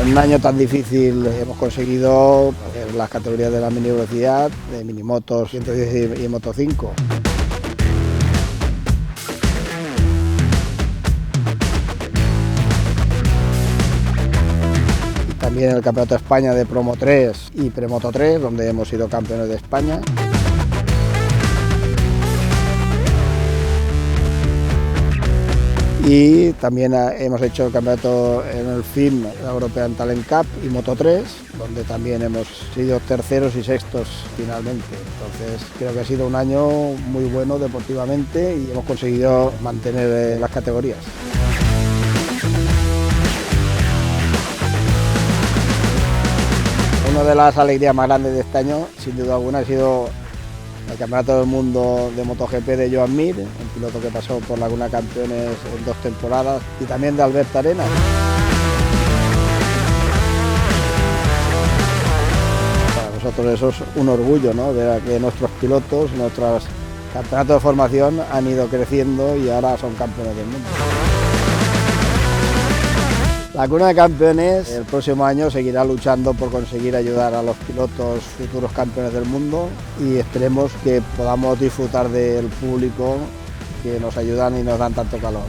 En un año tan difícil hemos conseguido las categorías de la mini velocidad, de minimotos 110 y Moto 5. También el Campeonato de España de Promo 3 y Premoto 3, donde hemos sido campeones de España. Y también hemos hecho el campeonato en el FIM, la European Talent Cup y Moto 3, donde también hemos sido terceros y sextos finalmente. Entonces creo que ha sido un año muy bueno deportivamente y hemos conseguido mantener las categorías. Una de las alegrías más grandes de este año, sin duda alguna, ha sido el Campeonato del Mundo de MotoGP de Joan Mir, un piloto que pasó por Laguna Campeones en 2 temporadas, y también de Alberto Arenas. Para nosotros eso es un orgullo, ¿no? Ver que nuestros pilotos, nuestros campeonatos de formación han ido creciendo y ahora son campeones del mundo. Laguna de Campeones el próximo año seguirá luchando por conseguir ayudar a los pilotos futuros campeones del mundo y esperemos que podamos disfrutar del público que nos ayudan y nos dan tanto calor.